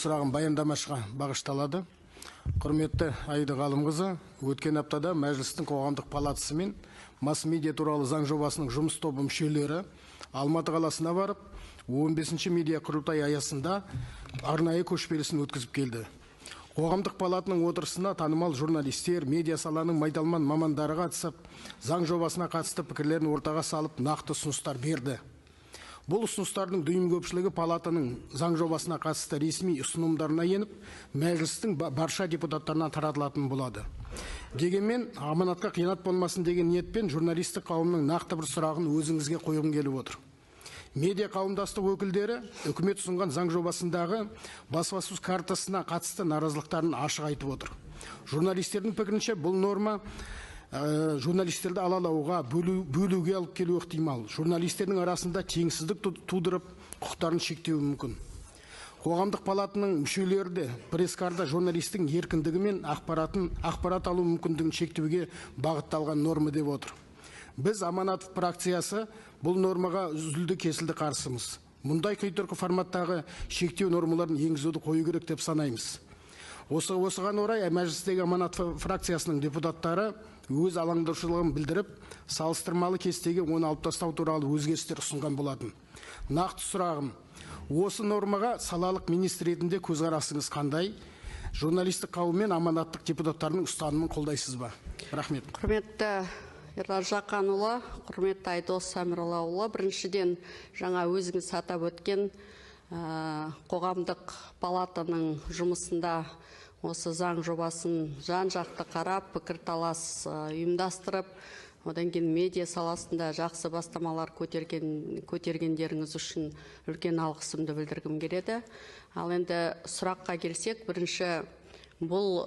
Сұрағым баяндамашыға бағышталады. Құрметті Аида Ғалымқызы, өткен аптада Мәжілістің қоғамдық палатасы мен масс-медиа туралы заң жобасының жұмыс тобы мүшелері Алматы қаласына барып, 15-ші медиа құрылтай аясында арнайы көшпелісін өткізіп келді. Қоғамдық палатының отырысына танымал журналистер, медиа саланың майталман мамандары қатысып, заң жобасына қатысты пікірлерін ортаға салып, нақты ұсыныстар берді. Бұл ұсыныстардың дүйім көпшілігі палатаның заң жобасына қатысты ресми ұсынымдарына еніп, мәжілістің барша депутаттарына таратылатын болады. Дегенмен, аманатқа қиянат болмасын деген ниетпен журналистік қауымның нақты бір сұрағын өзіңізге қойғым келіп отыр. Медиа қауымдастық өкілдері үкімет ұсынған заң жобасындағы баспасөз картасына қатысты наразылықтарын ашық айтып отыр. Журналистердің пікірінше бұл норма журналистерді алалауға, бөлуге алып келуі ықтимал. Журналистердің арасында теңсіздік тудырып, құқықтарын шектеуі мүмкін. Қоғамдық палатының мүшелері де пресс-карта журналистің еркіндігі мен ақпарат алу мүмкіндігін шектеуге бағытталған норма деп отыр. Біз Аманатов фракциясы бұл нормаға үзілді кесілді қарсымыз. Мұндай қитұрқы форматтағы шектеу нормаларын енгізуді қою керек деп санаймыз. Осыған орай Мәжілістегі Аманатов фракциясының депутаттары өз алаңдаушылығын білдіріп, салыстырмалы кестеге оны алып тастау туралы өзгерістер ұсынған болатын. Нақты сұрағым, осы нормаға салалық министр ретінде көзқарасыңыз қандай? Журналистік қауым мен аманаттық депутаттарының ұстанымын қолдайсыз ба? Рахмет. Құрметті Ерлан Жақанұлы, құрметті Айдос Сәміралыұлы, біріншіден жаңа өзіңіз атап өткен қоғамдық палатаның жұмысында осы заң жобасын жан-жақты қарап, пікірталас ұйымдастырып, одан кейін медиа саласында жақсы бастамалар көтергендеріңіз үшін үлкен алғысымды білдіргім келеді. Ал енді сұраққа келсек, бірінші бұл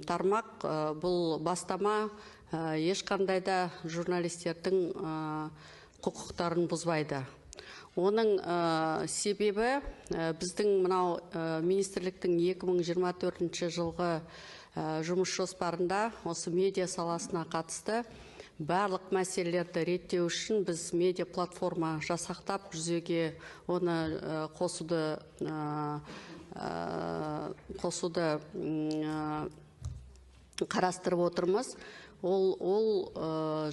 тармақ, бұл бастама ешқандайда журналистердің құқықтарын бұзбайды. Оның себебі біздің мынау министрліктің 2024 жылғы жұмыс жоспарында осы медиа саласына қатысты барлық мәселелерді реттеу үшін біз медиа платформа жасақтап, жүзеге оны қосуды қарастырып отырмыз. Ол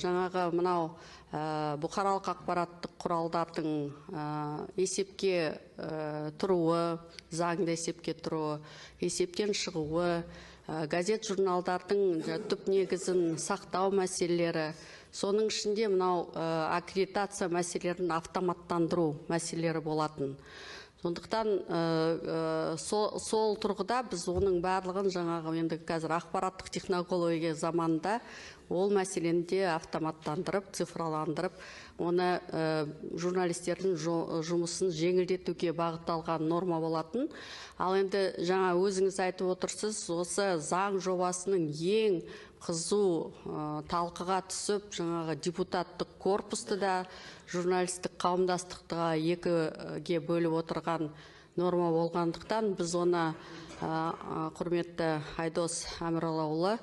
жаңағы мынау бұқаралық ақпараттық құралдардың есепке тұруы, заңды есепке тұруы, есептен шығуы, газет журналдардың түп негізін сақтау мәселелері, соның ішінде мынау аккредитация мәселелерін автоматтандыру мәселелері болатын. Сондықтан сол тұрғыда біз оның барлығын жаңағы енді қазір ақпараттық технология заманында ол мәселені де автоматтандырып, цифрландырып, оны журналистердің жұмысын жеңілдетуге бағытталған норма болатын. Ал енді жаңа өзіңіз айтып отырсыз, осы заң жобасының ең қызу талқыға түсіп, жаңағы депутаттық корпусты да журналистік қауымдастыққа екіге бөліп отырған норма болғандықтан, біз оны құрметті Айдос Әміралыұлы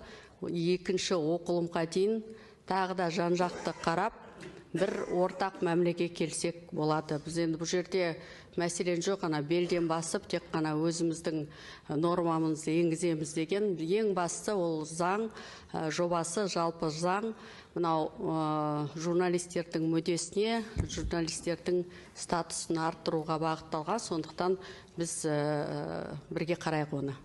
екінші оқылымға дейін тағы да жан-жақты қарап, бір ортақ мәмілеге келсек болады. Біз енді бұл жерде мәселен жоқ, белден басып, тек қана өзіміздің нормамызды енгіземіз деген. Ең басты ол заң жобасы, жалпы заң, мынау журналистердің мүддесіне, журналистердің статусын арттыруға бағытталған. Сондықтан біз бірге қарайық оны.